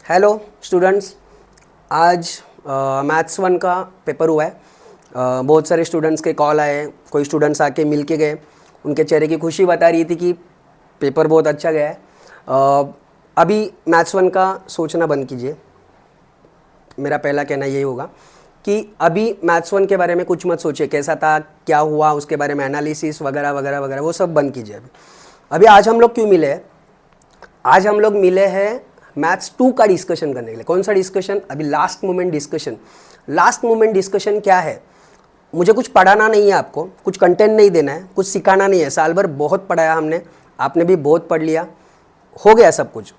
Hello students, आज maths 1 का paper हुआ है। बहुत सारे स्टूडेंट्स के कॉल आए, कोई स्टूडेंट्स आके मिल के गए, उनके चेहरे की खुशी बता रही थी कि पेपर बहुत अच्छा गया है। अभी मैथ्स 1 का सोचना बंद कीजिए। मेरा पहला कहना यही होगा कि अभी मैथ्स 1 के बारे में कुछ मत सोचिए, कैसा था, क्या हुआ, उसके बारे में एनालिसिस वगैरह वगैरह वगैरह वो सब बंद कीजिए। अभी आज हम लोग क्यों मिले हैं? आज हम लोग मिले हैं मैथ्स 2 का डिस्कशन करने के लिए। कौन सा डिस्कशन? अभी last moment discussion. Last moment discussion क्या है? मुझे कुछ पढ़ाना नहीं है, आपको कुछ कंटेंट नहीं देना है, कुछ सिखाना नहीं है। साल भर बहुत पढ़ाया हमने, आपने भी बहुत पढ़ लिया, हो गया सब कुछ।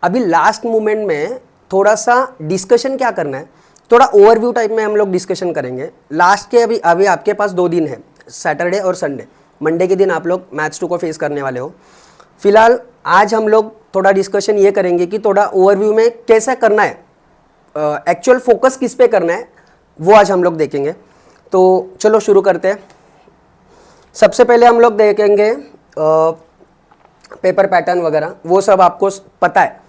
अभी लास्ट मोमेंट में थोड़ा सा डिस्कशन क्या करना है, थोड़ा ओवरव्यू टाइप में हम लोग डिस्कशन करेंगे। लास्ट के अभी आपके पास 2 दिन है, सैटरडे और संडे। मंडे के दिन आप लोग मैथ्स 2 को फेस करने वाले हो। फिलहाल आज हम लोग थोड़ा डिस्कशन ये करेंगे कि थोड़ा ओवरव्यू में कैसा करना है, एक्चुअल फोकस किस पे करना है, वो आज हम लोग देखेंगे। तो चलो शुरू करते हैं। सबसे पहले हम लोग देखेंगे पेपर पैटर्न वगैरह, वो सब आपको पता है,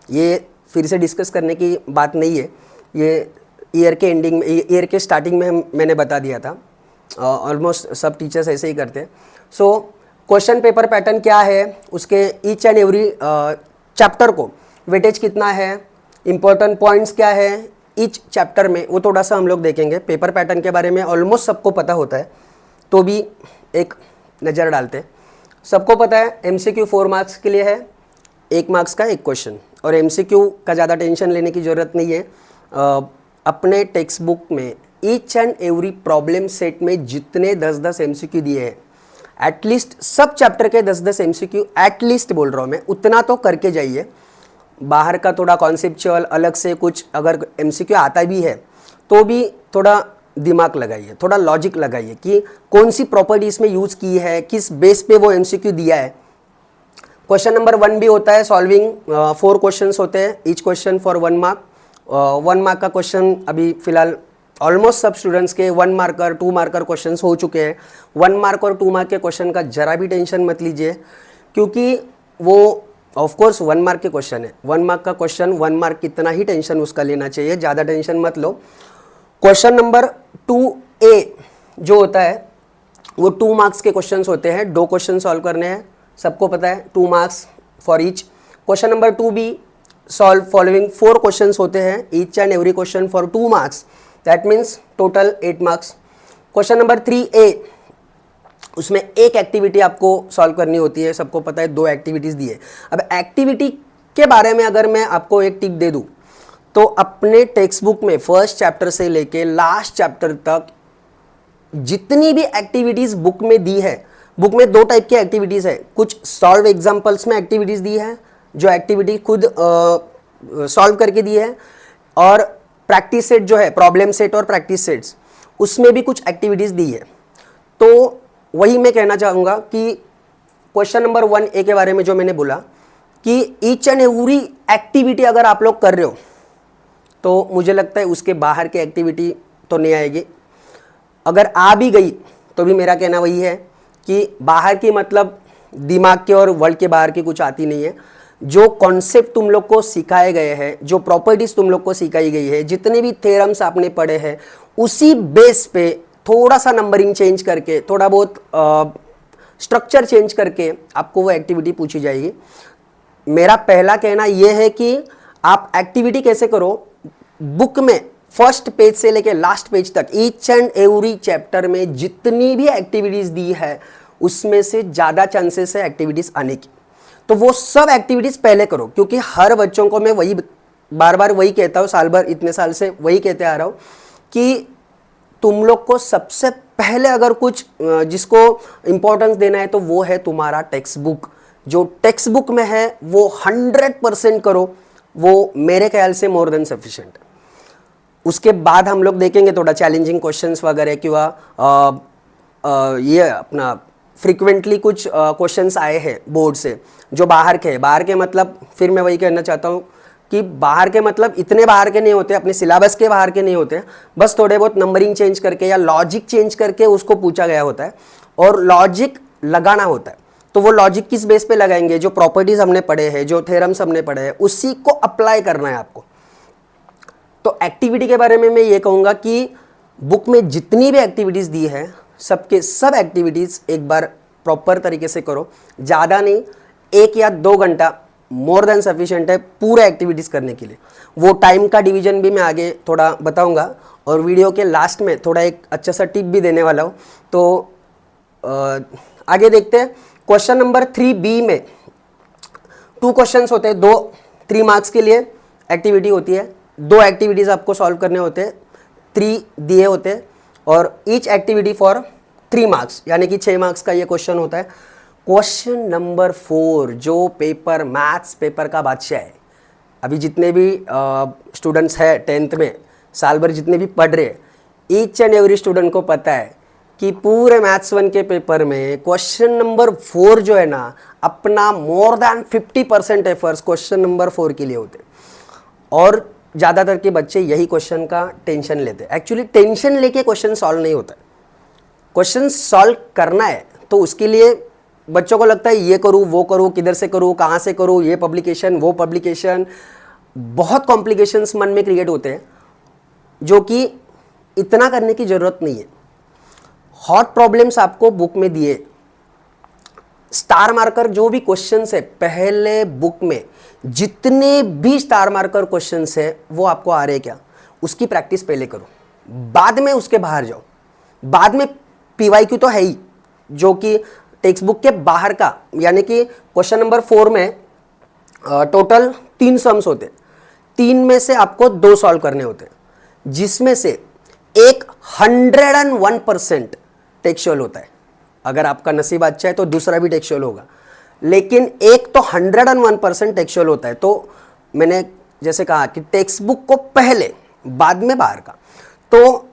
ये फिर से डिस्कस करने की बात नहीं है। ये ईयर के एंडिंग में, ईयर के स्टार्टिंग में मैंने बता दिया था। ऑलमोस्ट सब टीचर्स ऐसे ही करते हैं। सो क्वेश्चन पेपर पैटर्न क्या है, उसके ईच एंड एवरी चैप्टर को वेटेज कितना है, इंपॉर्टेंट पॉइंट्स क्या है ईच चैप्टर में, वो थोड़ा सा हम लोग देखेंगे। पेपर पैटर्न के बारे में ऑलमोस्ट सबको पता होता है, तो भी एक नज़र डालते हैं। सबको पता है MCQ 4 मार्क्स के लिए है, 1 मार्क्स का 1 क्वेश्चन, और MCQ का ज़्यादा टेंशन लेने की ज़रूरत नहीं है। अपने टेक्स्ट बुक में each and every problem set में जितने 10-10 MCQ दिए हैं, एटलीस्ट सब चैप्टर के 10-10 MCQ, एटलीस्ट बोल रहा हूँ मैं, उतना तो करके जाइए। बाहर का थोड़ा कॉन्सेप्चुअल अलग से कुछ अगर MCQ आता भी है तो भी थोड़ा दिमाग लगाइए, थोड़ा लॉजिक लगाइए कि कौन सी प्रॉपर्टीज में यूज़ की है, किस बेस पे वो MCQ दिया है। क्वेश्चन नंबर 1 भी होता है सॉल्विंग, 4 क्वेश्चंस होते हैं, each question for 1 mark. 1 mark का क्वेश्चन अभी फिलहाल ऑलमोस्ट सब स्टूडेंट्स के 1 मार्कर 2 मार्कर क्वेश्चंस हो चुके हैं। 1 मार्क और 2 मार्क के क्वेश्चन का जरा भी टेंशन मत लीजिए, क्योंकि वो ऑफ कोर्स 1 मार्क के क्वेश्चन है। 1 मार्क का क्वेश्चन 1 मार्क कितना ही टेंशन उसका लेना चाहिए, ज़्यादा टेंशन मत लो। क्वेश्चन नंबर 2A जो होता है वो 2 मार्क्स के क्वेश्चंस होते हैं, 2 क्वेश्चन सॉल्व करने हैं, सबको पता है, 2 marks for each. Question number 2B solve following 4 questions होते हैं, each and every question for 2 marks, that means total 8 marks. Question number 3A, उसमें एक एक्टिविटी आपको सॉल्व करनी होती है, सबको पता है 2 एक्टिविटीज़ दी है। अब एक्टिविटी के बारे में अगर मैं आपको एक टिप दे दूं, तो अपने टेक्स्ट बुक में फर्स्ट चैप्टर से लेके लास्ट चैप्टर तक जितनी भी एक्टिविटीज़ बुक में दी है, बुक में 2 टाइप की एक्टिविटीज़ है। कुछ सॉल्व एग्जाम्पल्स में एक्टिविटीज़ दी है, जो एक्टिविटी खुद सॉल्व करके दी है, और प्रैक्टिस सेट जो है, प्रॉब्लम सेट और प्रैक्टिस सेट्स, उसमें भी कुछ एक्टिविटीज़ दी है। तो वही मैं कहना चाहूँगा कि क्वेश्चन नंबर 1A के बारे में जो मैंने बोला कि ईच एंड एवरी एक्टिविटी अगर आप लोग कर रहे हो, तो मुझे लगता है उसके बाहर की एक्टिविटी तो नहीं आएगी। अगर आ भी गई तो भी मेरा कहना वही है कि बाहर की मतलब दिमाग के और वर्ल्ड के बाहर की कुछ आती नहीं है। जो कॉन्सेप्ट तुम लोग को सिखाए गए हैं, जो प्रॉपर्टीज तुम लोग को सिखाई गई है, जितने भी थ्योरम्स आपने पढ़े हैं, उसी बेस पे थोड़ा सा नंबरिंग चेंज करके, थोड़ा बहुत स्ट्रक्चर चेंज करके आपको वो एक्टिविटी पूछी जाएगी। मेरा पहला कहना यह है कि आप एक्टिविटी कैसे करो, बुक में फर्स्ट पेज से लेके लास्ट पेज तक ईच एंड एवरी चैप्टर में जितनी भी एक्टिविटीज दी है, उसमें से ज़्यादा चांसेस है एक्टिविटीज आने की। तो वो सब एक्टिविटीज पहले करो, क्योंकि हर बच्चों को मैं वही बार बार वही कहता हूँ, साल भर इतने साल से वही कहते आ रहा हूँ कि तुम लोग को सबसे पहले अगर कुछ जिसको इंपॉर्टेंस देना है तो वो है तुम्हारा टेक्स्ट बुक। जो टेक्स्ट बुक में है वो 100% करो, वो मेरे ख्याल से मोर देन सफिशिएंट। उसके बाद हम लोग देखेंगे थोड़ा चैलेंजिंग क्वेश्चंस वगैरह, कि ये अपना फ्रिक्वेंटली कुछ क्वेश्चंस आए हैं बोर्ड से जो बाहर के हैं। बाहर के मतलब फिर मैं वही कहना चाहता हूँ कि बाहर के मतलब इतने बाहर के नहीं होते, अपने सिलेबस के बाहर के नहीं होते, बस थोड़े बहुत नंबरिंग चेंज करके या लॉजिक चेंज करके उसको पूछा गया होता है, और लॉजिक लगाना होता है। तो वो लॉजिक किस बेस पे लगाएंगे, जो प्रॉपर्टीज हमने पढ़े हैं, जो थ्योरम्स हमने पढ़े हैं, उसी को अप्लाई करना है आपको। तो एक्टिविटी के बारे में मैं ये कहूँगा कि बुक में जितनी भी एक्टिविटीज़ दी है सबके सब एक्टिविटीज़ एक बार प्रॉपर तरीके से करो। ज़्यादा नहीं, 1 या 2 घंटा मोर देन सफिशिएंट है पूरे एक्टिविटीज़ करने के लिए। वो टाइम का डिवीजन भी मैं आगे थोड़ा बताऊंगा और वीडियो के लास्ट में थोड़ा एक अच्छा सा टिप भी देने वाला हूँ। तो आगे देखते हैं। क्वेश्चन नंबर 3B में 2 क्वेश्चंस होते हैं, 3 मार्क्स के लिए एक्टिविटी होती है। 2 एक्टिविटीज़ आपको सॉल्व करने होते हैं, 3 दिए होते हैं और ईच एक्टिविटी फॉर 3 मार्क्स, यानी कि 6 मार्क्स का ये क्वेश्चन होता है। क्वेश्चन नंबर 4 जो पेपर मैथ्स पेपर का बादशाह है, अभी जितने भी स्टूडेंट्स हैं 10th में साल भर जितने भी पढ़ रहे हैं, ईच एंड एवरी स्टूडेंट को पता है कि पूरे मैथ्स 1 के पेपर में क्वेश्चन नंबर 4 जो है ना, अपना more than 50% efforts question number 4 के लिए होते हैं। और ज़्यादातर के बच्चे यही क्वेश्चन का टेंशन लेते हैं। एक्चुअली टेंशन लेके क्वेश्चन सॉल्व नहीं होता है, क्वेश्चन सॉल्व करना है तो उसके लिए बच्चों को लगता है ये करूँ वो करूँ, किधर से करूँ, कहाँ से करूँ, ये पब्लिकेशन वो पब्लिकेशन, बहुत कॉम्प्लिकेशंस मन में क्रिएट होते हैं, जो कि इतना करने की ज़रूरत नहीं है। हॉट प्रॉब्लम्स आपको बुक में दिए, स्टार मार्कर जो भी क्वेश्चंस है पहले बुक में जितने भी स्टार मार्कर क्वेश्चंस है वो आपको आ रहे क्या, उसकी प्रैक्टिस पहले करो, बाद में उसके बाहर जाओ। बाद में पीवाईक्यू तो है ही, जो कि टेक्स्ट बुक के बाहर का, यानी कि क्वेश्चन नंबर 4 में टोटल 3 सम्स होते, 3 में से आपको 2 सॉल्व करने होते, जिसमें से एक 101% टेक्सचुअल होता है। अगर आपका नसीब अच्छा है तो दूसरा भी टेक्सचुअल होगा, लेकिन एक तो 101% टेक्सचुअल होता है। तो मैंने जैसे कहा कि टेक्स्ट बुक को पहले, बाद में बाहर का। तो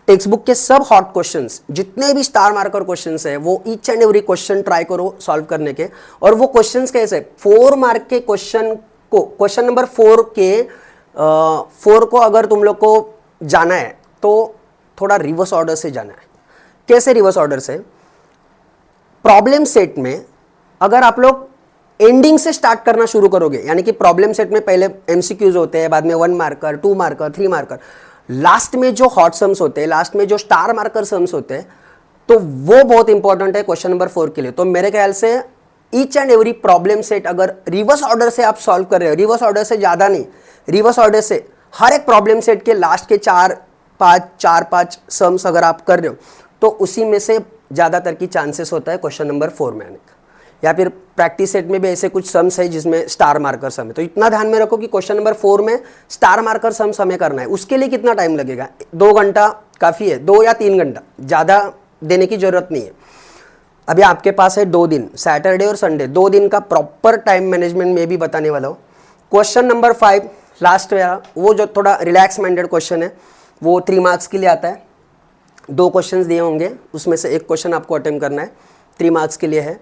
टेक्स्ट बुक के सब हॉट क्वेश्चंस, जितने भी स्टार मार्कर क्वेश्चंस है, वो each and every question try करो सॉल्व करने के। और वो क्वेश्चंस कैसे, 4 मार्क के क्वेश्चन को, क्वेश्चन नंबर 4 के 4 को अगर तुम लोग को जाना है तो थोड़ा रिवर्स ऑर्डर से जाना है। कैसे रिवर्स ऑर्डर से, प्रॉब्लम सेट में अगर आप लोग एंडिंग से स्टार्ट करना शुरू करोगे, यानी कि प्रॉब्लम सेट में पहले एमसीक्यूज होते हैं, बाद में 1 मार्कर 2 मार्कर 3 मार्कर, लास्ट में जो हॉट सम्स होते हैं, लास्ट में जो स्टार मार्कर सम्स होते हैं, तो वो बहुत इंपॉर्टेंट है क्वेश्चन नंबर 4 के लिए। तो मेरे ख्याल से each and every problem set अगर रिवर्स ऑर्डर से आप सॉल्व कर रहे हो, रिवर्स ऑर्डर से ज़्यादा नहीं, रिवर्स ऑर्डर से हर एक प्रॉब्लम सेट के लास्ट के 4-5 सम्स अगर आप कर रहे हो, तो उसी में से ज़्यादातर की चांसेस होता है क्वेश्चन नंबर 4 में आने का। या फिर प्रैक्टिस सेट में भी ऐसे कुछ सम्स है जिसमें स्टार मार्कर सम है। तो इतना ध्यान में रखो कि क्वेश्चन नंबर 4 में स्टार मार्कर सम्स हमें करना है। उसके लिए कितना टाइम लगेगा, 2 घंटा काफ़ी है, 2 या 3 घंटा, ज़्यादा देने की ज़रूरत नहीं है। अभी आपके पास है 2 दिन, सैटरडे और संडे, 2 दिन का प्रॉपर टाइम मैनेजमेंट में भी बताने वाला हूँ। क्वेश्चन नंबर 5 लास्ट वाला, वो जो थोड़ा रिलैक्स माइंडेड क्वेश्चन है, वो 3 मार्क्स के लिए आता है। 2 क्वेश्चंस दिए होंगे, उसमें से एक क्वेश्चन आपको अटेम्प्ट करना है, 3 मार्क्स के लिए है।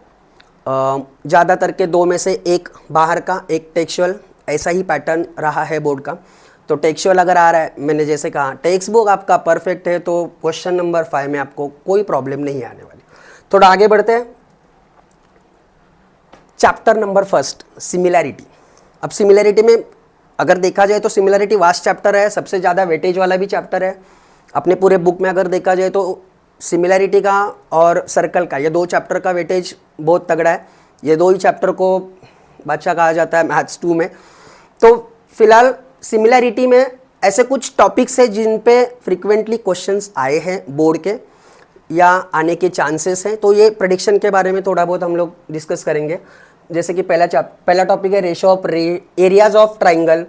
ज़्यादातर के 2 में से एक बाहर का, एक टेक्सचुअल, ऐसा ही पैटर्न रहा है बोर्ड का। तो टेक्सचुअल अगर आ रहा है, मैंने जैसे कहा टेक्स्ट बुक आपका परफेक्ट है, तो क्वेश्चन नंबर 5 में आपको कोई प्रॉब्लम नहीं आने वाली। थोड़ा आगे बढ़ते हैं। Chapter number 1, similarity. अब सिमिलैरिटी में अगर देखा जाए तो सिमिलैरिटी वास्ट चैप्टर है, सबसे ज़्यादा वेटेज वाला भी चैप्टर है अपने पूरे बुक में। अगर देखा जाए तो सिमिलैरिटी का और सर्कल का, ये 2 चैप्टर का वेटेज बहुत तगड़ा है। ये 2 ही चैप्टर को बादशाह कहा जाता है मैथ्स 2 में। तो फिलहाल सिमिलैरिटी में ऐसे कुछ टॉपिक्स हैं जिन पे फ्रिक्वेंटली क्वेश्चंस आए हैं बोर्ड के, या आने के चांसेस हैं। तो ये प्रेडिक्शन के बारे में थोड़ा बहुत हम लोग डिस्कस करेंगे। जैसे कि पहला टॉपिक है ratio of areas of triangle,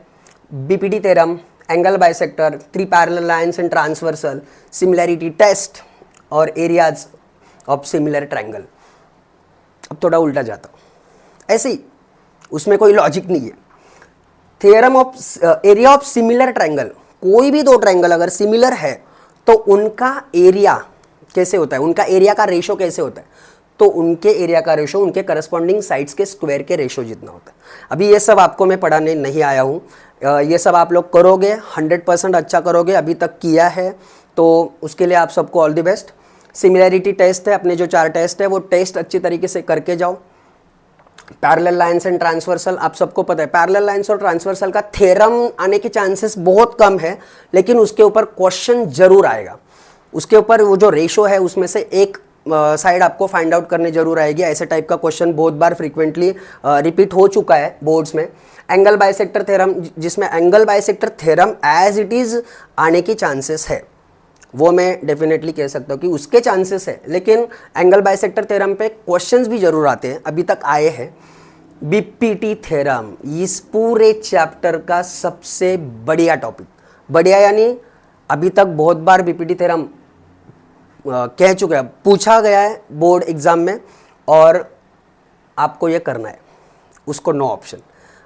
BPT theorem, angle bisector, 3 parallel lines and transversal, similarity test और एरियाज ऑफ सिमिलर ट्राइंगल। अब थोड़ा उल्टा जाता हूँ, ऐसे ही उसमें कोई लॉजिक नहीं है। Theorem of area of similar triangle, कोई भी 2 ट्राइंगल अगर सिमिलर है तो उनका एरिया कैसे होता है, उनका एरिया का रेशो कैसे होता है, तो उनके एरिया का रेशो उनके करस्पॉन्डिंग साइड्स के स्क्वायर के रेशो जितना होता है। अभी ये सब आपको मैं पढ़ाने नहीं आया हूँ, ये सब आप लोग करोगे, 100% अच्छा करोगे, अभी तक किया है, तो उसके लिए आप सबको all the best. Similarity test है, अपने जो 4 टेस्ट है वो टेस्ट अच्छी तरीके से करके जाओ। पैरेलल लाइंस एंड ट्रांसवर्सल, आप सबको पता है पैरेलल लाइंस और ट्रांसवर्सल का थ्योरम आने के चांसेस बहुत कम है, लेकिन उसके ऊपर क्वेश्चन जरूर आएगा। उसके ऊपर वो जो रेशो है उसमें से एक साइड आपको फाइंड आउट करने जरूर आएगी। ऐसे टाइप का क्वेश्चन बहुत बार फ्रीक्वेंटली रिपीट हो चुका है बोर्ड्स में। एंगल बाइसेक्टर थ्योरम, जिसमें angle bisector theorem as it is आने की चांसेस है, वो मैं डेफिनेटली कह सकता हूँ कि उसके चांसेस है। लेकिन एंगल बाइसेक्टर थ्योरम पे क्वेश्चंस भी जरूर आते हैं, अभी तक आए हैं। बीपीटी थ्योरम इस पूरे चैप्टर का सबसे बढ़िया टॉपिक, बढ़िया यानी अभी तक बहुत बार बीपीटी थ्योरम कह चुके हैं, पूछा गया है बोर्ड एग्जाम में, और आपको ये करना है, उसको नो ऑप्शन।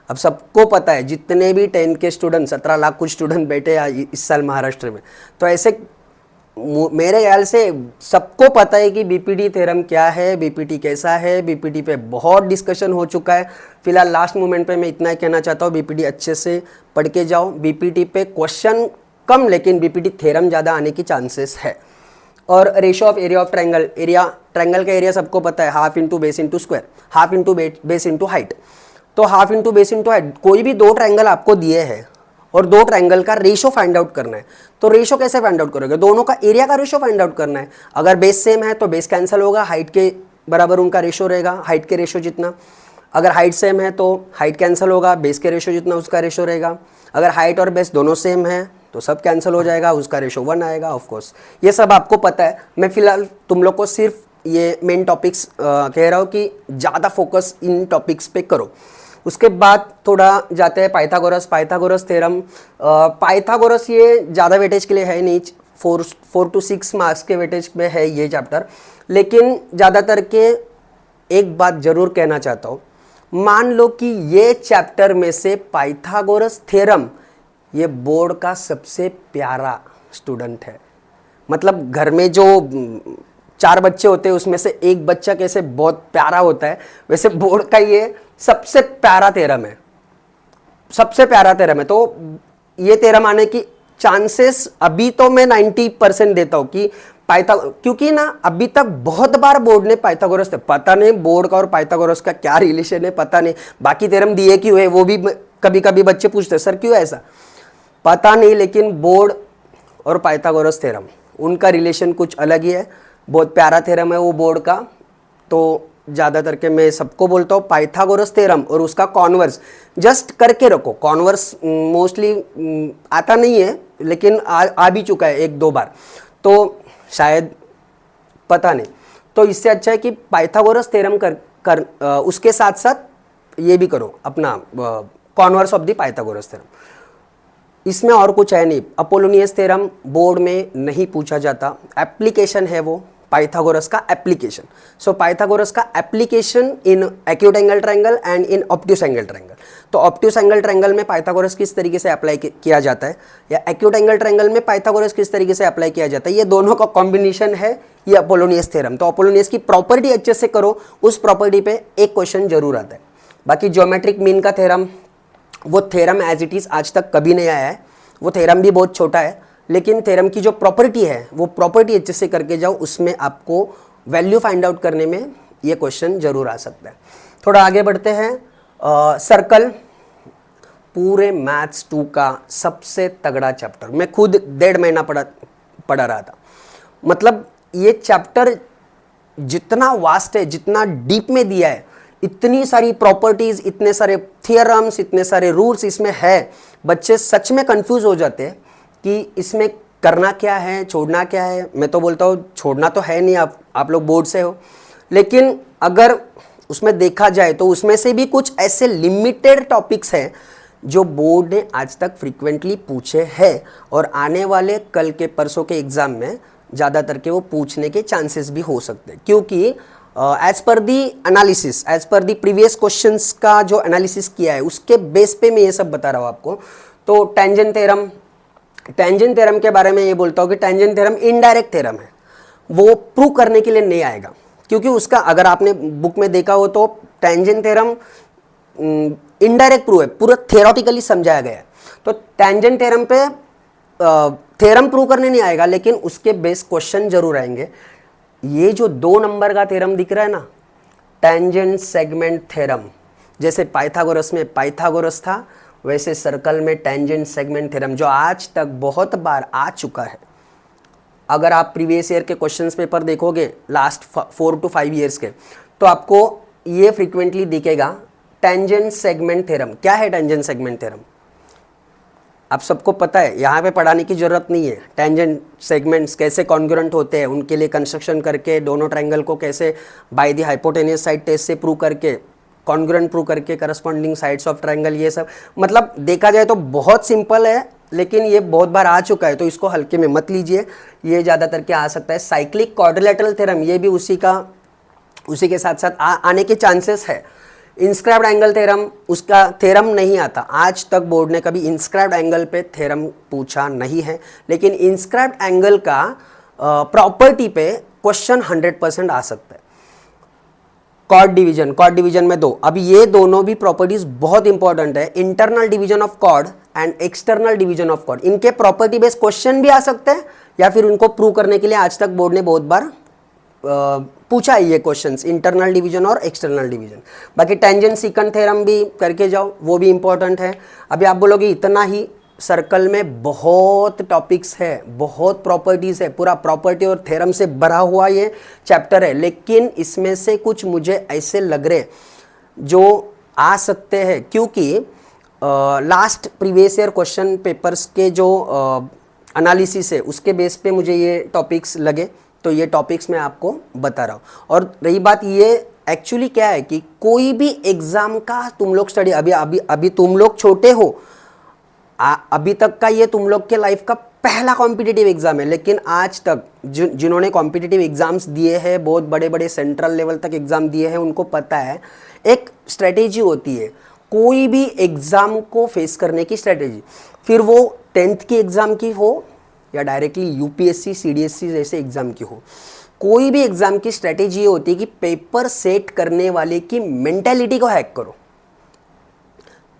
अब सबको पता है, जितने भी 10 के स्टूडेंट, 17 लाख कुछ स्टूडेंट बैठे हैं इस साल महाराष्ट्र में, तो ऐसे मेरे ख्याल से सबको पता है कि बीपीटी थ्योरम क्या है, बीपीटी कैसा है। बीपीटी पे बहुत डिस्कशन हो चुका है। फिलहाल लास्ट मोमेंट पे मैं इतना ही कहना चाहता हूँ, बीपीटी अच्छे से पढ़ के जाओ। बीपीटी पे क्वेश्चन कम, लेकिन बीपीटी थ्योरम ज़्यादा आने की चांसेस है। और ratio of area of triangle, triangle का एरिया सबको पता है, half into base into square, half into base into height. तो half into base into height, कोई भी दो ट्रायंगल आपको दिए हैं और दो ट्रायंगल का रेशो फाइंड आउट करना है। तो रेशो कैसे फाइंड आउट करोगे? दोनों का एरिया का रेशो फाइंड आउट करना है। अगर बेस सेम है तो बेस कैंसिल होगा, हाइट के बराबर उनका रेशो रहेगा, हाइट के रेशो जितना। अगर हाइट सेम है तो हाइट कैंसिल होगा, बेस के रेशो जितना उसका रेशो रहेगा। अगर हाइट और बेस दोनों सेम है तो सब कैंसिल हो जाएगा, उसका रेशो 1 आएगा। ऑफ कोर्स ये सब आपको पता है। मैं फिलहाल तुम लोग को सिर्फ ये मेन टॉपिक्स कह रहा हूँ कि ज़्यादा फोकस इन टॉपिक्स पे करो। उसके बाद थोड़ा जाते हैं पाइथागोरस थ्योरम। पाइथागोरस ये ज़्यादा वेटेज के लिए है नहीं, 4 to 6 मार्क्स के वेटेज पे है ये चैप्टर। लेकिन ज़्यादातर के एक बात जरूर कहना चाहता हूँ, मान लो कि ये चैप्टर में से पाइथागोरस थ्योरम ये बोर्ड का सबसे प्यारा स्टूडेंट है। मतलब घर में जो 4 बच्चे होते हैं उसमें से एक बच्चा कैसे बहुत प्यारा होता है, वैसे बोर्ड का ये सबसे प्यारा थ्योरम है, सबसे प्यारा थ्योरम है। तो ये थ्योरम आने की चांसेस अभी तो मैं 90% देता हूँ कि क्योंकि ना अभी तक बहुत बार बोर्ड ने पाइथागोरस, पता नहीं बोर्ड का और पाइथागोरस का क्या रिलेशन है, पता नहीं। बाकी थ्योरम दिए क्यों है वो भी कभी कभी बच्चे पूछते हैं, सर क्यों ऐसा, पता नहीं। लेकिन बोर्ड और पाइथागोरस थ्योरम उनका रिलेशन कुछ अलग ही है, बहुत प्यारा थ्योरम है वो बोर्ड का। तो ज़्यादातर के मैं सबको बोलता हूँ पाइथागोरस थ्योरम और उसका कॉन्वर्स जस्ट करके रखो। कॉन्वर्स मोस्टली आता नहीं है, लेकिन आ भी चुका है 1-2 बार, तो शायद पता नहीं। तो इससे अच्छा है कि पाइथागोरस थ्योरम कर उसके साथ साथ ये भी करो अपना converse of the Pythagoras theorem. इसमें और कुछ है नहीं। अपोलोनियस थ्योरम बोर्ड में नहीं पूछा जाता, एप्लीकेशन है वो पाइथागोरस का एप्लीकेशन। सो पाइथागोरस का application in acute angle triangle and in obtuse angle triangle. तो ऑब्ट्यूस एंगल ट्रायंगल में पाइथागोरस किस तरीके से अप्लाई किया जाता है, या एक्यूट एंगल ट्रायंगल में पाइथागोरस किस तरीके से अप्लाई किया जाता है, ये दोनों का कॉम्बिनेशन है ये अपोलोनियस थ्योरम। तो अपोलोनियस की प्रॉपर्टी अच्छे से करो, उस प्रॉपर्टी पे एक क्वेश्चन जरूर आता है। बाकी ज्योमेट्रिक मीन का थ्योरम, वो थ्योरम एज इट इज आज तक कभी नहीं आया है, वो थ्योरम भी बहुत छोटा है। लेकिन थ्योरम की जो प्रॉपर्टी है वो प्रॉपर्टी अच्छे से करके जाओ, उसमें आपको वैल्यू फाइंड आउट करने में ये क्वेश्चन जरूर आ सकता है। थोड़ा आगे बढ़ते हैं। सर्कल पूरे मैथ्स 2 का सबसे तगड़ा चैप्टर, मैं खुद 1.5 महीना पढ़ा रहा था। मतलब ये चैप्टर जितना वास्ट है, जितना डीप में दिया है, इतनी सारी प्रॉपर्टीज, इतने सारे थियरम्स, इतने सारे रूल्स इसमें है, बच्चे सच में कंफ्यूज हो जाते हैं कि इसमें करना क्या है, छोड़ना क्या है। मैं तो बोलता हूँ छोड़ना तो है नहीं, आप लोग बोर्ड से हो, लेकिन अगर उसमें देखा जाए तो उसमें से भी कुछ ऐसे लिमिटेड टॉपिक्स हैं जो बोर्ड ने आज तक फ्रीक्वेंटली पूछे हैं, और आने वाले कल के परसों के एग्जाम में ज़्यादातर के वो पूछने के चांसेस भी हो सकते हैं। क्योंकि as per the analysis, as per the previous questions का जो एनालिसिस किया है उसके बेस पे मैं ये सब बता रहा हूँ आपको। तो टेंजेंट थ्योरम के बारे में ये बोलता हूँ कि टेंजेंट थ्योरम इनडायरेक्ट थ्योरम है, वो प्रूव करने के लिए नहीं आएगा। क्योंकि उसका अगर आपने बुक में देखा हो तो टेंजेंट थ्योरम इनडायरेक्ट प्रूव है, पूरा थियोरेटिकली समझाया गया है। तो टेंजेंट थ्योरम पे थ्योरम प्रूव करने नहीं आएगा, लेकिन उसके बेस क्वेश्चन जरूर आएंगे। ये जो 2 नंबर का थ्योरम दिख रहा है ना, टेंजेंट सेगमेंट थ्योरम, जैसे पाइथागोरस में पाइथागोरस था, वैसे सर्कल में टेंजेंट सेगमेंट थ्योरम, जो आज तक बहुत बार आ चुका है। अगर आप प्रीवियस ईयर के क्वेश्चंस पेपर देखोगे लास्ट 4 to 5 ईयर्स के, तो आपको ये फ्रीक्वेंटली दिखेगा टेंजेंट सेगमेंट थ्योरम। क्या है टेंजेंट सेगमेंट थ्योरम? आप सबको पता है, यहाँ पे पढ़ाने की जरूरत नहीं है। टेंजेंट सेगमेंट्स कैसे कॉन्ग्रुएंट होते हैं, उनके लिए कंस्ट्रक्शन करके, दोनों ट्रायंगल को कैसे by the hypotenuse side test से प्रूव करके, कॉन्ग्रुएंट प्रूव करके, करस्पॉन्डिंग साइड्स ऑफ ट्रायंगल, ये सब मतलब देखा जाए तो बहुत सिंपल है, लेकिन ये बहुत बार आ चुका है, तो इसको हल्के में मत लीजिए। ये ज़्यादातर क्या आ सकता है, साइक्लिक क्वाड्रिलेटरल थ्योरम, ये भी उसी के साथ साथ आने के चांसेस है। इंस्क्राइब्ड एंगल थ्योरम, उसका थ्योरम नहीं आता। आज तक बोर्ड ने कभी इंस्क्राइब्ड एंगल पे थ्योरम पूछा नहीं है, लेकिन इंस्क्राइब्ड एंगल का प्रॉपर्टी पे क्वेश्चन 100% आ सकता है। कॉर्ड डिवीजन में दो, अभी ये दोनों भी प्रॉपर्टीज बहुत इंपॉर्टेंट है। Internal division of chord and external division of chord, इनके प्रॉपर्टी बेस्ड क्वेश्चन भी आ सकते हैं, या फिर उनको प्रूव करने के लिए आज तक बोर्ड ने बहुत बार पूछा है ये क्वेश्चंस, इंटरनल डिवीजन और एक्सटर्नल डिवीजन। बाकी टेंजेंट सीकेंट थ्योरम भी करके जाओ, वो भी इंपॉर्टेंट है। अभी आप बोलोगे इतना ही, सर्कल में बहुत टॉपिक्स है, बहुत प्रॉपर्टीज है, पूरा प्रॉपर्टी और थ्योरम से भरा हुआ ये चैप्टर है, लेकिन इसमें से कुछ मुझे ऐसे लग रहे जो आ सकते हैं, क्योंकि last previous year question papers के जो एनालिसिस है उसके बेस पे मुझे ये टॉपिक्स लगे, तो ये टॉपिक्स मैं आपको बता रहा हूँ। और रही बात, ये एक्चुअली क्या है कि कोई भी एग्जाम का तुम लोग स्टडी, अभी तुम लोग छोटे हो, अभी तक का ये तुम लोग के लाइफ का पहला कॉम्पिटिटिव एग्जाम है, लेकिन आज तक जिन्होंने कॉम्पिटिटिव एग्जाम्स दिए हैं, बहुत बड़े बड़े सेंट्रल लेवल तक एग्जाम दिए हैं, उनको पता है एक स्ट्रेटेजी होती है कोई भी एग्जाम को फेस करने की स्ट्रेटेजी। फिर वो 10th की एग्जाम की हो या डायरेक्टली यूपीएससी सीडीएससी जैसे एग्जाम की हो, कोई भी एग्जाम की स्ट्रेटेजी ये होती है कि पेपर सेट करने वाले की मेंटालिटी को हैक करो।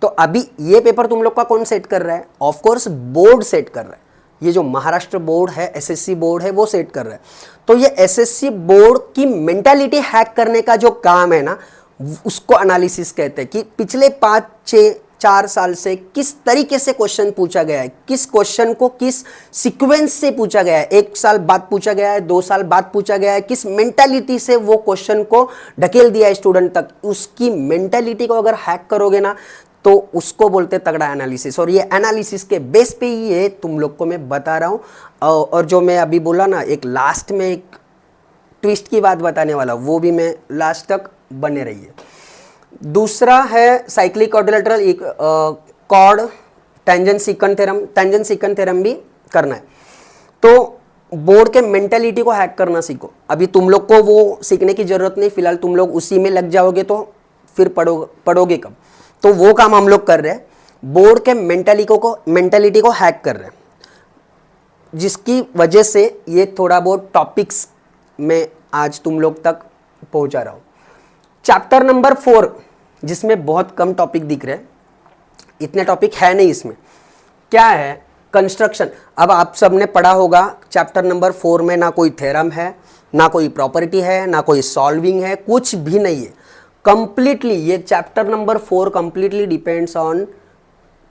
तो अभी ये पेपर तुम लोग का कौन सेट कर रहा है? ऑफ कोर्स बोर्ड सेट कर रहा है। ये जो महाराष्ट्र बोर्ड है, एसएससी बोर्ड है, वो सेट कर रहा है। तो ये एसएससी बोर्ड की मेंटालिटी हैक करने का जो काम है ना, उसको एनालिसिस कहते हैं कि पिछले 5-6-4 साल से किस तरीके से क्वेश्चन पूछा गया है, किस क्वेश्चन को किस सीक्वेंस से पूछा गया है, 1 साल बाद पूछा गया है, 2 साल बाद पूछा गया है, किस मेंटालिटी से वो क्वेश्चन को ढकेल दिया है स्टूडेंट तक। उसकी मेंटालिटी को अगर हैक करोगे ना, तो उसको बोलते तगड़ा एनालिसिस। और ये एनालिसिस के बेस पे ही ये तुम लोग को मैं बता रहा हूँ। और जो मैं अभी बोला ना, एक लास्ट में एक ट्विस्ट की बात बताने वाला, वो भी मैं लास्ट तक बने रहिए। दूसरा है cyclic quadrilateral chord tangent secant theorem. Tangent secant theorem भी करना है, तो बोर्ड के मेंटालिटी को हैक करना सीखो। अभी तुम लोग को वो सीखने की जरूरत नहीं, फिलहाल तुम लोग उसी में लग जाओगे तो फिर पढ़ोगे कब? तो वो काम हम लोग कर रहे हैं, बोर्ड के मेंटालिटी को हैक कर रहे हैं, जिसकी वजह से ये थोड़ा बहुत टॉपिक्स में आज तुम लोग तक पहुंचा रहा हूं। चैप्टर नंबर 4, जिसमें बहुत कम टॉपिक दिख रहे हैं, इतने टॉपिक है नहीं इसमें। क्या है? कंस्ट्रक्शन। अब आप सबने पढ़ा होगा चैप्टर नंबर 4 में ना कोई थ्योरम है, ना कोई प्रॉपर्टी है, ना कोई सॉल्विंग है, कुछ भी नहीं है। कंप्लीटली ये chapter number 4 completely depends on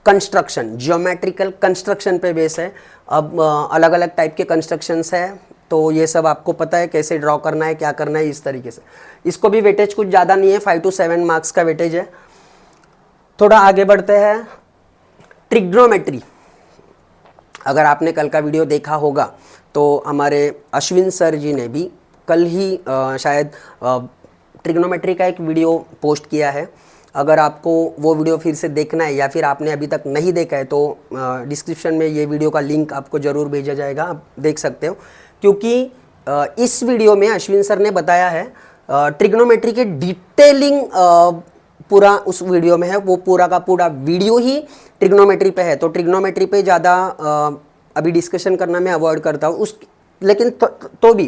construction, geometrical construction पे बेस है। अब अलग अलग टाइप के कंस्ट्रक्शंस है, तो ये सब आपको पता है कैसे ड्रॉ करना है, क्या करना है, इस तरीके से। इसको भी वेटेज कुछ ज़्यादा नहीं है, 5 to 7 मार्क्स का वेटेज है। थोड़ा आगे बढ़ते हैं, ट्रिग्नोमेट्री। अगर आपने कल का वीडियो देखा होगा तो हमारे अश्विन सर जी ने भी कल ही शायद ट्रिग्नोमेट्री का एक वीडियो पोस्ट किया है। अगर आपको वो वीडियो फिर से देखना है या फिर आपने अभी तक नहीं देखा है, तो डिस्क्रिप्शन में ये वीडियो का लिंक आपको ज़रूर भेजा जाएगा, आप देख सकते हो। क्योंकि इस वीडियो में अश्विन सर ने बताया है ट्रिग्नोमेट्री के डिटेलिंग पूरा उस वीडियो में है, वो पूरा का पूरा वीडियो ही ट्रिग्नोमेट्री पे है। तो ट्रिग्नोमेट्री पे ज़्यादा अभी डिस्कशन करना मैं अवॉइड करता हूँ लेकिन तो भी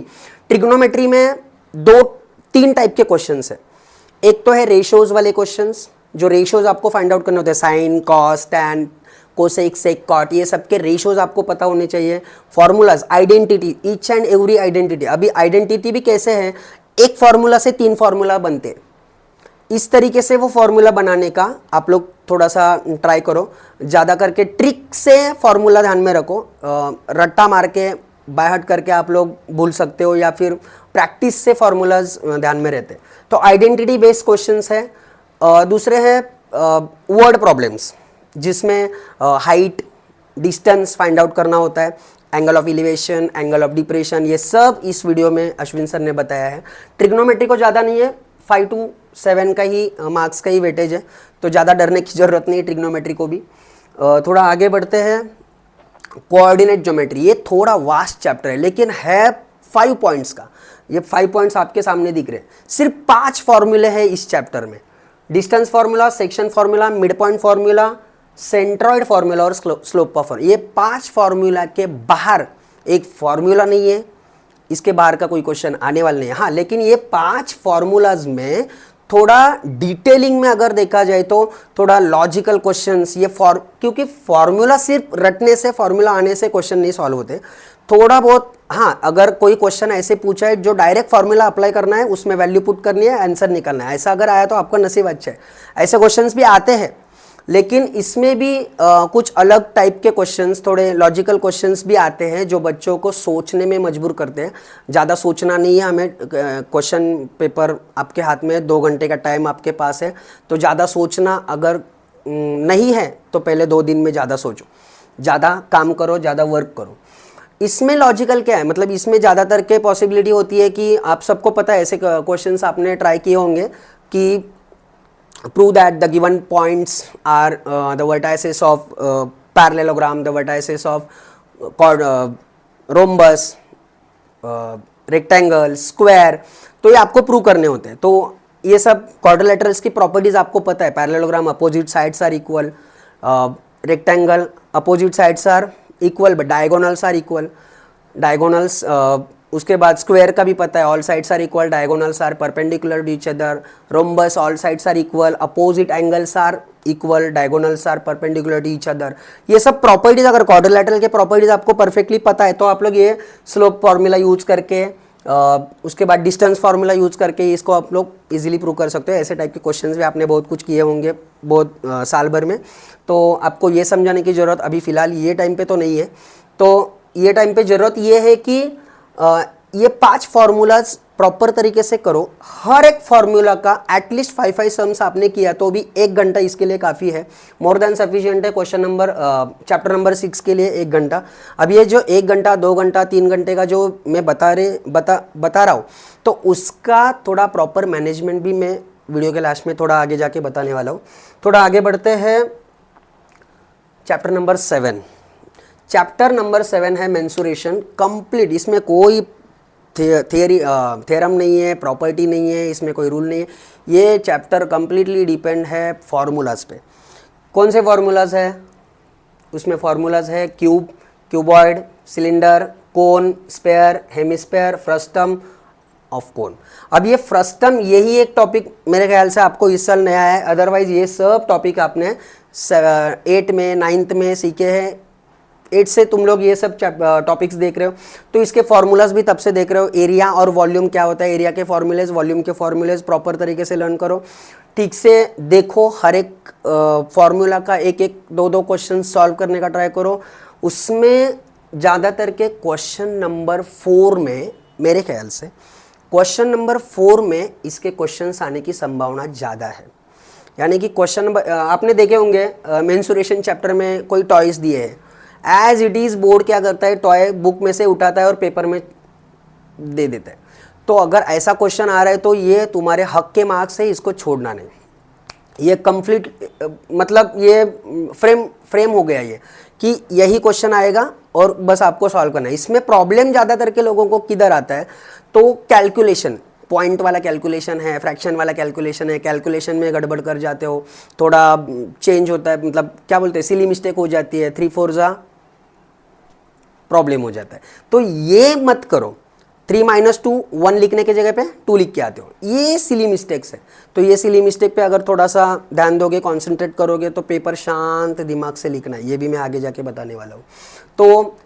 ट्रिग्नोमेट्री में 2-3 टाइप के क्वेश्चंस है। एक तो है रेशोज वाले क्वेश्चंस, जो रेशोज आपको फाइंड आउट करने होते हैं, साइन, कॉस, टैन, कोसेक, सेक, कॉट, ये सब के रेशोज आपको पता होने चाहिए। Formulas, identity, each and every identity. अभी आइडेंटिटी भी कैसे है, एक फॉर्मूला से 3 फॉर्मूला बनते हैं, इस तरीके से वो फॉर्मूला बनाने का आप लोग थोड़ा सा ट्राई करो, ज़्यादा करके ट्रिक से फॉर्मूला ध्यान में रखो, रट्टा मार के बाय हार्ट करके आप लोग भूल सकते हो या फिर प्रैक्टिस से फॉर्मूलाज ध्यान में रहते। तो आइडेंटिटी बेस्ड क्वेश्चंस है। दूसरे हैं वर्ड प्रॉब्लम्स, जिसमें हाइट डिस्टेंस फाइंड आउट करना होता है, angle of elevation, angle of depression, ये सब इस वीडियो में अश्विन सर ने बताया है। ट्रिग्नोमेट्री को ज़्यादा नहीं है, 5 to 7 का ही मार्क्स का ही वेटेज है, तो ज़्यादा डरने की ज़रूरत नहीं है ट्रिग्नोमेट्री को भी। थोड़ा आगे बढ़ते हैं, कोऑर्डिनेट ज्योमेट्री, ये थोड़ा वास्ट चैप्टर है लेकिन है 5 पॉइंट्स का। ये 5 पॉइंट्स आपके सामने दिख रहे हैं, सिर्फ 5 फॉर्मूले हैं इस चैप्टर में। Distance formula, section formula, mid point formula, centroid formula और स्लोप का फार्मूला, ये 5 फार्मूला के बाहर एक फार्मूला नहीं है, इसके बाहर का कोई क्वेश्चन आने वाला नहीं है। हाँ, लेकिन ये 5 फार्मूलाज में थोड़ा डिटेलिंग में अगर देखा जाए तो थोड़ा लॉजिकल क्वेश्चंस, ये क्योंकि फार्मूला सिर्फ रटने से, फार्मूला आने से क्वेश्चन नहीं सॉल्व होते, थोड़ा बहुत। हाँ, अगर कोई क्वेश्चन ऐसे पूछा है जो डायरेक्ट फार्मूला अप्लाई करना है, उसमें वैल्यू पुट करनी है, आंसर निकलना है, ऐसा अगर आया तो आपका नसीब अच्छा है। ऐसे क्वेश्चंस भी आते हैं, लेकिन इसमें भी कुछ अलग टाइप के क्वेश्चंस, थोड़े लॉजिकल क्वेश्चंस भी आते हैं जो बच्चों को सोचने में मजबूर करते हैं। ज़्यादा सोचना नहीं है हमें, क्वेश्चन पेपर आपके हाथ में, 2 घंटे का टाइम आपके पास है, तो ज़्यादा सोचना अगर नहीं है तो पहले 2 दिन में ज़्यादा सोचो, ज़्यादा काम करो, ज़्यादा वर्क करो। इसमें लॉजिकल क्या है, मतलब इसमें ज़्यादातर के पॉसिबिलिटी होती है कि आप सबको पता है, ऐसे क्वेश्चंस आपने ट्राई किए होंगे कि prove that the given points are the vertices of parallelogram, the vertices of rhombus, rectangle, square, तो ये आपको प्रूव करने होते हैं। तो ये सब क्वाड्रिलेटरल्स की प्रॉपर्टीज आपको पता है, parallelogram opposite sides are equal, rectangle opposite sides are equal but diagonals are equal, diagonals, उसके बाद स्क्वायर का भी पता है, all sides are equal, diagonals are perpendicular to each other, rhombus all sides are equal, opposite angles are equal, diagonals are perpendicular to each other. ये सब properties, अगर quadrilateral के प्रॉपर्टीज आपको परफेक्टली पता है तो आप लोग ये स्लोप फार्मूला यूज करके, उसके बाद डिस्टेंस फार्मूला यूज करके इसको आप लोग इजीली प्रूव कर सकते हो। ऐसे टाइप के क्वेश्चंस भी आपने बहुत कुछ किए होंगे बहुत साल भर में, तो आपको ये समझाने की ज़रूरत अभी फ़िलहाल ये टाइम पे तो नहीं है। तो ये टाइम पे ज़रूरत ये है कि ये 5 फार्मूलाज प्रॉपर तरीके से करो। हर एक फार्मूला का एटलीस्ट 5 सम्स आपने किया तो भी 1 घंटा इसके लिए काफ़ी है, मोर देन सफिशिएंट है। क्वेश्चन नंबर चैप्टर नंबर 6 के लिए 1 घंटा। अब ये जो 1 घंटा, 2 घंटा, 3 घंटे का जो मैं बता रहा हूँ, तो उसका थोड़ा प्रॉपर मैनेजमेंट भी मैं वीडियो के लास्ट में थोड़ा आगे जाके बताने वाला हूँ। थोड़ा आगे बढ़ते हैं, चैप्टर नंबर 7। चैप्टर नंबर 7 है मेंसुरेशन कंप्लीट। इसमें कोई थ्योरम नहीं है, प्रॉपर्टी नहीं है, इसमें कोई रूल नहीं है। ये चैप्टर कंप्लीटली डिपेंड है फार्मूलाज पे। कौन से फार्मूलाज है उसमें? फार्मूलाज है cube, cuboid, cylinder, cone, sphere, hemisphere, frustum of cone. अब ये फ्रस्टम, यही एक टॉपिक मेरे ख्याल से आपको इस साल नया है, अदरवाइज ये सब टॉपिक आपने 8 में 9th में सीखे हैं। 8 से तुम लोग ये सब टॉपिक्स देख रहे हो, तो इसके फार्मूलाज भी तब से देख रहे हो। एरिया और वॉल्यूम क्या होता है, एरिया के फार्मूलेज, वॉल्यूम के फार्मूलेज प्रॉपर तरीके से लर्न करो, ठीक से देखो। हर एक फार्मूला का एक 2 क्वेश्चन सॉल्व करने का ट्राई करो। उसमें ज़्यादातर के क्वेश्चन नंबर 4 में, मेरे ख्याल से क्वेश्चन नंबर 4 में इसके क्वेश्चंस आने की संभावना ज़्यादा है। यानी कि क्वेश्चन नंबर आपने देखे होंगे मेंसुरेशन चैप्टर में कोई टॉयज दिए हैं, एज इट इज़ बोर्ड क्या करता है, टॉय बुक में से उठाता है और पेपर में दे देता है। तो अगर ऐसा क्वेश्चन आ रहा है तो ये तुम्हारे हक के मार्क्स है, इसको छोड़ना नहीं। ये कंप्लीट मतलब ये फ्रेम हो गया ये कि यही क्वेश्चन आएगा और बस आपको सॉल्व करना है। इसमें प्रॉब्लम ज़्यादातर के लोगों को किधर आता है, तो कैलकुलेशन, पॉइंट वाला कैलकुलेशन है, फ्रैक्शन वाला कैलकुलेशन है, कैलकुलेशन में गड़बड़ कर जाते हो, थोड़ा चेंज होता है, मतलब क्या बोलते हैं, सिली मिस्टेक हो जाती है, 3/4 जा प्रॉब्लम हो जाता है। तो ये मत करो, 3 - 2 1 लिखने के जगह पे 2 लिख के आते हो, ये सिली मिस्टेक्स है। तो ये सिली मिस्टेक पे अगर थोड़ा सा ध्यान दोगे, कॉन्सेंट्रेट करोगे तो पेपर शांत दिमाग से लिखना है। ये भी मैं आगे जाके बताने वाला हूँ। तो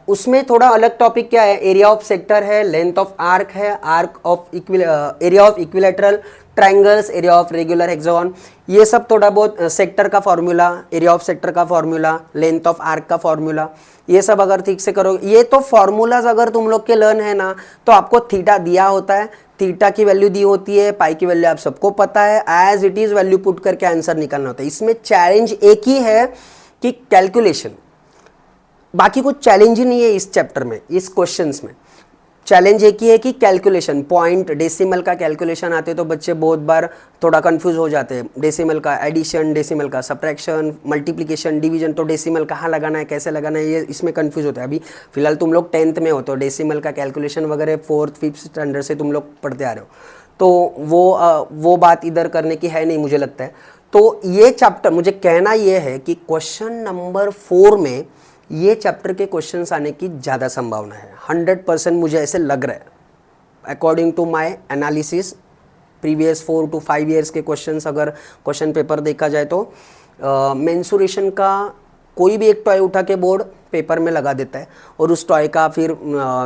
उसमें थोड़ा अलग टॉपिक क्या है, एरिया ऑफ सेक्टर है, लेंथ ऑफ आर्क है, arc of area of equilateral, triangles, area of regular hexagon, ये सब थोड़ा बहुत सेक्टर का फॉर्मूला, एरिया ऑफ सेक्टर का फॉर्मूला, लेंथ ऑफ आर्क का फॉर्मूला, ये सब अगर ठीक से करो, ये तो फॉर्मूलाज अगर तुम लोग के लर्न है ना, तो आपको थीटा दिया होता है, थीटा की वैल्यू दी होती है, पाई की वैल्यू आप सबको पता है, as it is value put करके आंसर निकालना होता है। इसमें चैलेंज एक ही है कि कैलकुलेशन, बाकी कुछ चैलेंज ही नहीं है इस चैप्टर में, इस क्वेश्चंस में चैलेंज एक ही है कि कैलकुलेशन, पॉइंट डेसिमल का कैलकुलेशन आते तो बच्चे बहुत बार थोड़ा कंफ्यूज हो जाते हैं। डेसिमल का एडिशन, डेसिमल का सब्ट्रैक्शन, मल्टीप्लिकेशन, डिवीजन, तो डेसिमल कहाँ लगाना है, कैसे लगाना है, ये इसमें कंफ्यूज होता है। अभी फिलहाल तुम लोग 10th में हो तो डेसिमल का कैलकुलेशन वगैरह 4th 5th स्टैंडर्ड से तुम लोग पढ़ते आ रहे हो, तो वो बात इधर करने की है नहीं मुझे लगता है। तो ये चैप्टर मुझे कहना ये है कि क्वेश्चन नंबर 4 में ये चैप्टर के क्वेश्चंस आने की ज़्यादा संभावना है, 100% मुझे ऐसे लग रहा है according to my analysis. Previous 4 to 5 years के क्वेश्चंस अगर क्वेश्चन पेपर देखा जाए तो मेंसुरेशन का कोई भी एक टॉय उठा के बोर्ड पेपर में लगा देता है और उस टॉय का फिर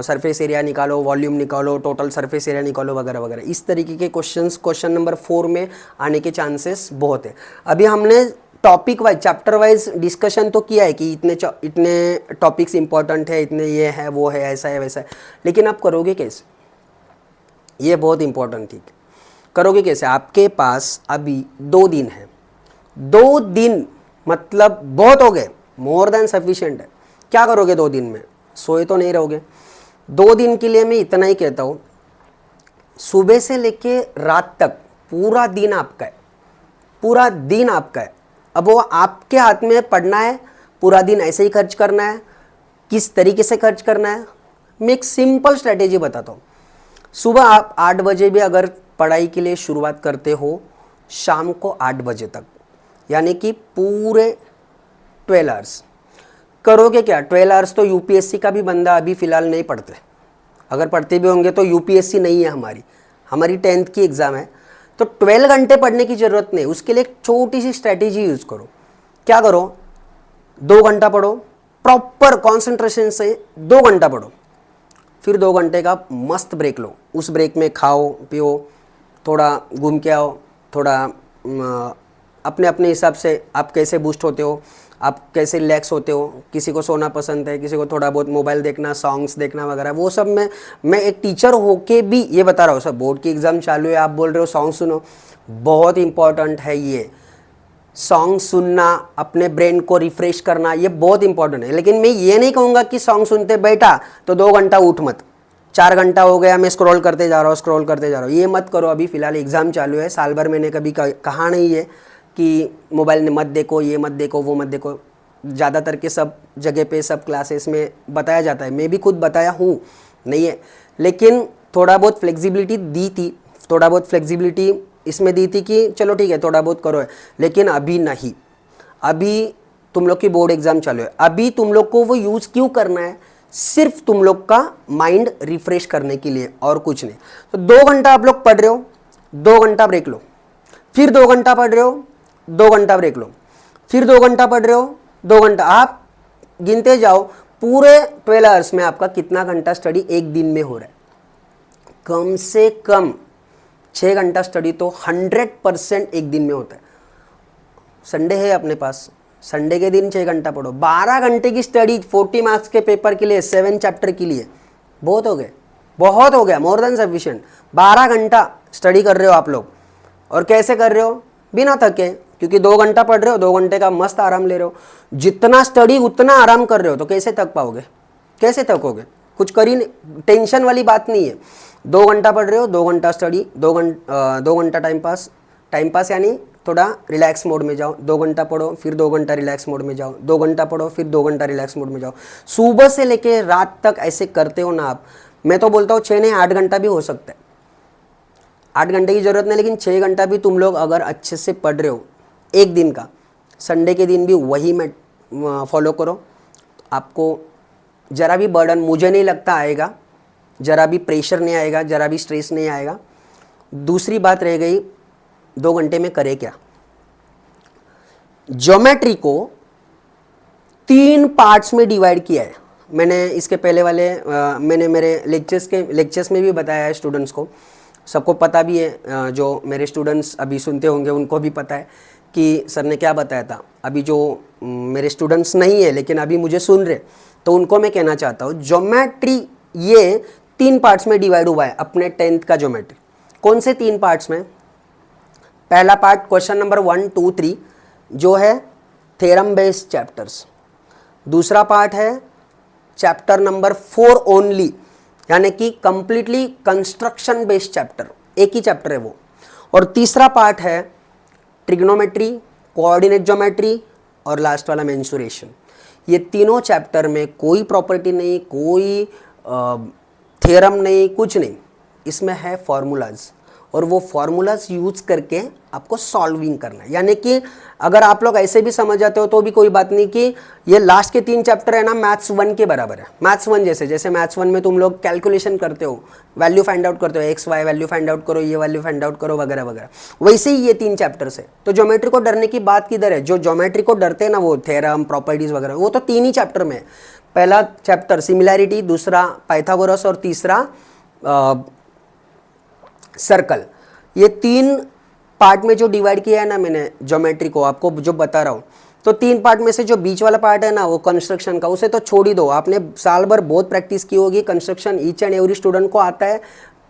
सरफेस एरिया निकालो, वॉल्यूम निकालो, टोटल सरफेस एरिया निकालो वगैरह वगैरह, इस तरीके के क्वेश्चंस क्वेश्चन नंबर 4 में आने के चांसेस बहुत है। अभी हमने topic wise, chapter wise discussion तो किया है कि इतने टॉपिक्स इंपॉर्टेंट है, इतने ये है वो है, ऐसा है वैसा है, लेकिन आप करोगे कैसे, ये बहुत इंपॉर्टेंट, ठीक है, करोगे कैसे। आपके पास अभी 2 दिन है, 2 दिन मतलब बहुत हो गए, मोर देन सफिशिएंट है। क्या करोगे 2 दिन में, सोए तो नहीं रहोगे। 2 दिन के लिए मैं इतना ही कहता हूँ, सुबह से लेके रात तक पूरा दिन आपका है, पूरा दिन आपका है। अब वो आपके हाथ में पढ़ना है, पूरा दिन ऐसे ही खर्च करना है, किस तरीके से खर्च करना है। मैं एक सिंपल स्ट्रेटेजी बताता हूँ। सुबह आप 8 बजे भी अगर पढ़ाई के लिए शुरुआत करते हो, शाम को 8 बजे तक, यानी कि पूरे 12 आवर्स करोगे। क्या 12 आवर्स तो यूपीएससी का भी बंदा अभी फ़िलहाल नहीं पढ़ते, अगर पढ़ते भी होंगे तो यूपीएससी नहीं है हमारी 10th की एग्ज़ाम है, तो 12 घंटे पढ़ने की ज़रूरत नहीं। उसके लिए एक छोटी सी स्ट्रैटेजी यूज़ करो। क्या करो, 2 घंटा पढ़ो, प्रॉपर कॉन्सेंट्रेशन से 2 घंटा पढ़ो, फिर 2 घंटे का मस्त ब्रेक लो। उस ब्रेक में खाओ पियो, थोड़ा घूम के आओ, थोड़ा अपने अपने हिसाब से आप कैसे बूस्ट होते हो, आप कैसे रिलैक्स होते हो। किसी को सोना पसंद है, किसी को थोड़ा बहुत मोबाइल देखना, सॉन्ग्स देखना वगैरह, वो सब मैं एक टीचर होके भी ये बता रहा हूँ। सब बोर्ड की एग्ज़ाम चालू है, आप बोल रहे हो सॉन्ग सुनो, बहुत इंपॉर्टेंट है ये सॉन्ग सुनना, अपने ब्रेन को रिफ्रेश करना, ये बहुत इंपॉर्टेंट है। लेकिन मैं ये नहीं कहूँगा कि सॉन्ग सुनते बैठा तो 2 घंटा उठ मत, 4 घंटा हो गया मैं स्क्रॉल करते जा रहा हूँ, ये मत करो। अभी फ़िलहाल एग्ज़ाम चालू है, साल भर मैंने कभी कहा नहीं है कि मोबाइल मत देखो, ये मत देखो, वो मत देखो। ज़्यादातर के सब जगह पे सब क्लासेस में बताया जाता है, मैं भी खुद बताया हूँ, नहीं है, लेकिन थोड़ा बहुत फ्लेक्सिबिलिटी दी थी, थोड़ा बहुत फ्लेक्सिबिलिटी इसमें दी थी कि चलो ठीक है थोड़ा बहुत करो है, लेकिन अभी नहीं। अभी तुम लोग की बोर्ड एग्ज़ाम चालू है, अभी तुम लोग को वो यूज़ क्यों करना है, सिर्फ तुम लोग का माइंड रिफ्रेश करने के लिए, और कुछ नहीं। तो 2 घंटा आप लोग पढ़ रहे हो, 2 घंटा ब्रेक लो, फिर 2 घंटा पढ़ रहे हो, 2 घंटा ब्रेक लो, फिर 2 घंटा पढ़ रहे हो, 2 घंटा। आप गिनते जाओ पूरे 12 आवर्स में आपका कितना घंटा स्टडी एक दिन में हो रहा है। कम से कम 6 घंटा स्टडी तो 100% एक दिन में होता है। संडे है अपने पास, संडे के दिन 6 घंटा पढ़ो, 12 घंटे की स्टडी 40 मार्क्स के पेपर के लिए, 7 चैप्टर के लिए, बहुत हो गए, बहुत हो गया, मोर देन सफिशिएंट। 12 घंटा स्टडी कर रहे हो आप लोग, और कैसे कर रहे हो, बिना थके, क्योंकि 2 घंटा पढ़ रहे हो, 2 घंटे का मस्त आराम ले रहे हो। जितना स्टडी उतना आराम कर रहे हो, तो कैसे थक पाओगे, कैसे थकोगे, कुछ कर ही नहीं, टेंशन वाली बात नहीं है। 2 घंटा पढ़ रहे हो, 2 घंटा स्टडी, 2 घंटा टाइम पास यानी थोड़ा रिलैक्स मोड में जाओ, 2 घंटा पढ़ो, फिर 2 घंटा रिलैक्स मोड में जाओ, 2 घंटा पढ़ो, फिर 2 घंटा रिलैक्स मोड में जाओ। सुबह से लेके रात तक ऐसे करते हो ना आप, मैं तो बोलता हूँ 6 नहीं 8 घंटा भी हो सकता है। 8 घंटे की ज़रूरत नहीं, लेकिन 6 घंटा भी तुम लोग अगर अच्छे से पढ़ रहे हो एक दिन का, संडे के दिन भी वही मैं फॉलो करो, आपको ज़रा भी बर्डन मुझे नहीं लगता आएगा, ज़रा भी प्रेशर नहीं आएगा, ज़रा भी स्ट्रेस नहीं आएगा। दूसरी बात रह गई 2 घंटे में करे क्या। ज्योमेट्री को 3 पार्ट्स में डिवाइड किया है। मैंने इसके पहले वाले मैंने मेरे लेक्चर्स में भी बताया है स्टूडेंट्स को। सबको पता भी है, जो मेरे स्टूडेंट्स अभी सुनते होंगे उनको भी पता है कि सर ने क्या बताया था। अभी जो मेरे स्टूडेंट्स नहीं है लेकिन अभी मुझे सुन रहे, तो उनको मैं कहना चाहता हूँ, ज्योमेट्री ये 3 पार्ट्स में डिवाइड हुआ है अपने 10th का ज्योमेट्री। कौन से 3 पार्ट्स में? पहला पार्ट क्वेश्चन नंबर 1, 2, 3 जो है थ्योरम बेस्ड चैप्टर्स। दूसरा पार्ट है चैप्टर नंबर 4 ओनली, यानी कि कंप्लीटली कंस्ट्रक्शन बेस्ड चैप्टर, एक ही चैप्टर है वो। और तीसरा पार्ट है ट्रिग्नोमेट्री, कोऑर्डिनेट ज्योमेट्री और लास्ट वाला मेंसुरेशन। ये तीनों चैप्टर में कोई प्रॉपर्टी नहीं, कोई थ्योरम नहीं, कुछ नहीं, इसमें है फॉर्मूलाज, और वो फॉर्मूलाज यूज करके आपको सॉल्विंग करना है। यानी कि अगर आप लोग ऐसे भी समझ जाते हो तो भी कोई बात नहीं कि ये लास्ट के 3 चैप्टर है ना, मैथ्स 1 के बराबर है। मैथ्स 1 जैसे मैथ्स 1 में तुम लोग कैलकुलेशन करते हो, वैल्यू फाइंड आउट करते हो, X Y value find out करो, ये वैल्यू फाइंड आउट करो वगैरह वगैरह, वैसे ही ये 3 चैप्टर्स है। तो ज्योमेट्री को डरने की बात किधर है? जो ज्योमेट्री को डरते हैं ना, वो थ्योरम, प्रॉपर्टीज वगैरह, वो तो 3 ही चैप्टर में है। पहला चैप्टर सिमिलैरिटी, दूसरा पाइथागोरस और तीसरा सर्कल। ये 3 पार्ट में जो डिवाइड किया है ना मैंने ज्योमेट्री को, आपको जो बता रहा हूँ, तो 3 पार्ट में से जो बीच वाला पार्ट है ना, वो कंस्ट्रक्शन का, उसे तो छोड़ ही दो। आपने साल भर बहुत प्रैक्टिस की होगी construction, each and every student को आता है।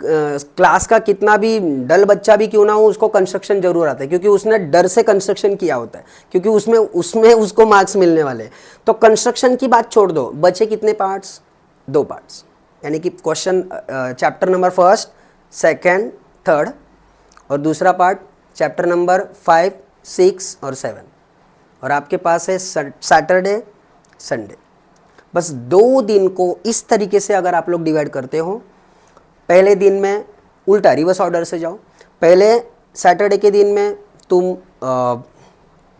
क्लास का कितना भी डल बच्चा भी क्यों ना हो, उसको कंस्ट्रक्शन जरूर आता है, क्योंकि उसने डर से कंस्ट्रक्शन किया होता है, क्योंकि उसमें उसको मार्क्स मिलने वाले हैं। तो कंस्ट्रक्शन की बात छोड़ दो, बचे कितने पार्ट्स? 2 पार्ट्स, यानी कि क्वेश्चन चैप्टर नंबर 1, 2, 3 और दूसरा पार्ट चैप्टर नंबर 5, 6 और 7। और आपके पास है सैटरडे, संडे। बस 2 दिन को इस तरीके से अगर आप लोग डिवाइड करते हो, पहले दिन में उल्टा रिवर्स ऑर्डर से जाओ। पहले सैटरडे के दिन में तुम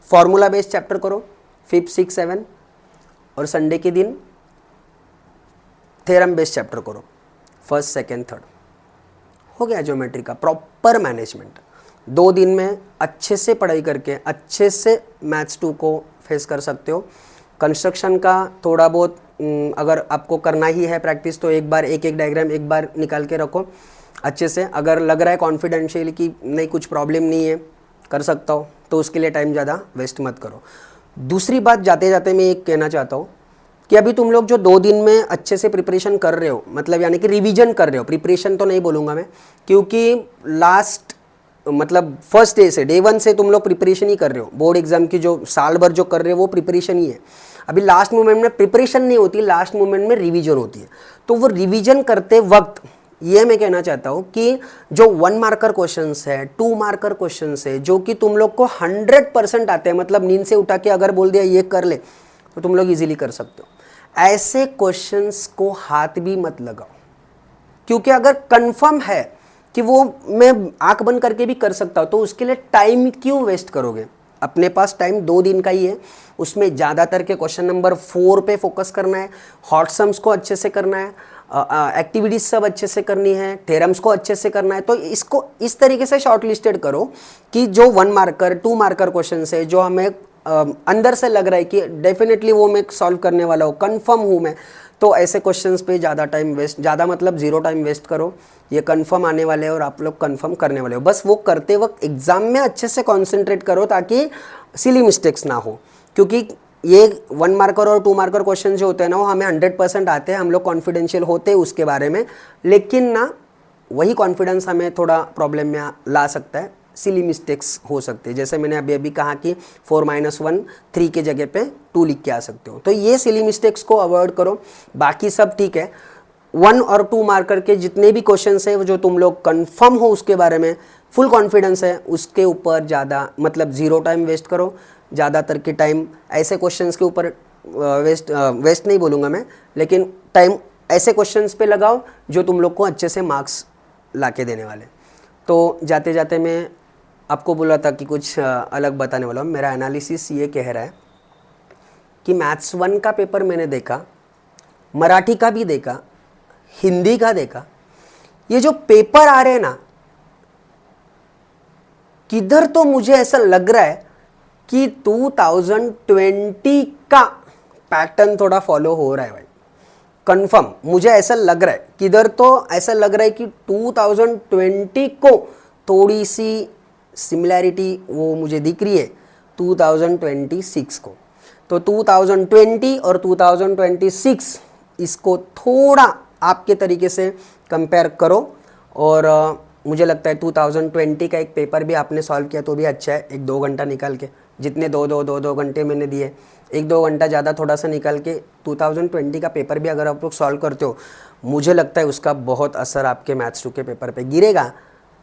फॉर्मूला बेस्ड चैप्टर करो 5, 6, 7, और संडे के दिन थ्योरम बेस्ड चैप्टर करो 1st, 2nd, 3rd। हो गया ज्योमेट्री का प्रॉपर मैनेजमेंट। 2 दिन में अच्छे से पढ़ाई करके अच्छे से मैथ्स 2 को फेस कर सकते हो। कंस्ट्रक्शन का थोड़ा बहुत अगर आपको करना ही है प्रैक्टिस, तो एक बार एक डायग्राम एक बार निकाल के रखो अच्छे से। अगर लग रहा है कॉन्फिडेंशियल कि नहीं कुछ प्रॉब्लम नहीं है, कर सकता हो, तो उसके लिए टाइम ज़्यादा वेस्ट मत करो। दूसरी बात जाते जाते मैं एक कहना चाहता हूँ कि अभी तुम लोग जो 2 दिन में अच्छे से प्रिपरेशन कर रहे हो, मतलब यानी कि रिवीजन कर रहे हो, प्रिपरेशन तो नहीं बोलूँगा मैं, क्योंकि लास्ट मतलब फर्स्ट डे से, डे 1 से तुम लोग प्रिपरेशन ही कर रहे हो। बोर्ड एग्जाम की जो साल भर जो कर रहे हो वो प्रिपरेशन ही है। अभी लास्ट मोमेंट में प्रिपरेशन नहीं होती, लास्ट मोमेंट में रिवीजन होती है। तो वो रिवीजन करते वक्त ये मैं कहना चाहता हूँ कि जो 1 मार्कर क्वेश्चंस है, 2 मार्कर क्वेश्चंस है, जो कि तुम लोग को 100% आते हैं, मतलब नींद से उठा के अगर बोल दिया ये कर ले तो तुम लोग इजीली कर सकते हो, ऐसे क्वेश्चंस को हाथ भी मत लगाओ। क्योंकि अगर कंफर्म है कि वो मैं आंख बंद करके भी कर सकता हूँ, तो उसके लिए टाइम क्यों वेस्ट करोगे? अपने पास टाइम 2 दिन का ही है, उसमें ज़्यादातर के क्वेश्चन नंबर 4 पे फोकस करना है, हॉट सम्स को अच्छे से करना है, एक्टिविटीज सब अच्छे से करनी है, थ्योरम्स को अच्छे से करना है। तो इसको इस तरीके से शॉर्ट लिस्टेड करो कि जो 1 मार्कर 2 मार्कर क्वेश्चन है, जो हमें अंदर से लग रहा है कि डेफिनेटली वो मैं सॉल्व करने वाला हूँ, कन्फर्म हूँ मैं, तो ऐसे क्वेश्चंस पे ज़्यादा टाइम वेस्ट, ज़्यादा मतलब 0 टाइम वेस्ट करो। ये कंफर्म आने वाले हैं और आप लोग कंफर्म करने वाले हो। बस वो करते वक्त एग्जाम में अच्छे से कॉन्सेंट्रेट करो ताकि सिली मिस्टेक्स ना हो, क्योंकि ये 1 मार्कर और 2 मार्कर क्वेश्चन जो होते हैं ना, वो हमें 100% आते हैं, हम लोग कॉन्फिडेंशियल होते हैं उसके बारे में, लेकिन ना वही कॉन्फिडेंस हमें थोड़ा प्रॉब्लम में ला सकता है, सिली मिस्टेक्स हो सकते हैं। जैसे मैंने अभी कहा कि 4 - 1 3 के जगह पे 2 लिख के आ सकते हो, तो ये सिली मिस्टेक्स को अवॉइड करो। बाकी सब ठीक है। 1 और 2 मार्कर के जितने भी क्वेश्चंस है, जो तुम लोग कंफर्म हो उसके बारे में फुल कॉन्फिडेंस है, उसके ऊपर ज़्यादा मतलब 0 टाइम वेस्ट करो। ज़्यादातर के टाइम ऐसे क्वेश्चंस के ऊपर वेस्ट नहीं बोलूँगा मैं, लेकिन टाइम ऐसे क्वेश्चंस पे लगाओ जो तुम लोग को अच्छे से मार्क्स ला के देने वाले। तो जाते जाते मैं आपको बोला था कि कुछ अलग बताने वाला हूँ। मेरा एनालिसिस ये कह रहा है कि मैथ्स 1 का पेपर मैंने देखा, मराठी का भी देखा, हिंदी का देखा। ये जो पेपर आ रहे हैं ना, किधर तो मुझे ऐसा लग रहा है कि 2020 का पैटर्न थोड़ा फॉलो हो रहा है भाई। कंफर्म मुझे ऐसा लग रहा है, किधर तो ऐसा लग रहा है कि 2020 को थोड़ी सी सिमिलैरिटी वो मुझे दिख रही है 2026 को। तो 2020 और 2026 इसको थोड़ा आपके तरीके से कंपेयर करो, और मुझे लगता है 2020 का एक पेपर भी आपने सॉल्व किया तो भी अच्छा है, 1-2 घंटा निकाल के, जितने दो घंटे मैंने दिए, 1-2 घंटा ज़्यादा थोड़ा सा निकाल के 2020 का पेपर भी अगर आप लोग सॉल्व करते हो, मुझे लगता है उसका बहुत असर आपके मैथ्स 2 के पेपर पे गिरेगा।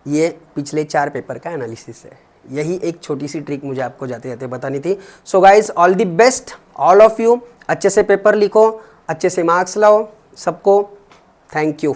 ये पिछले 4 पेपर का एनालिसिस है, यही एक छोटी सी ट्रिक मुझे आपको जाते जाते बतानी थी। So guys, all the best all of you, अच्छे से पेपर लिखो, अच्छे से मार्क्स लाओ सबको। Thank you.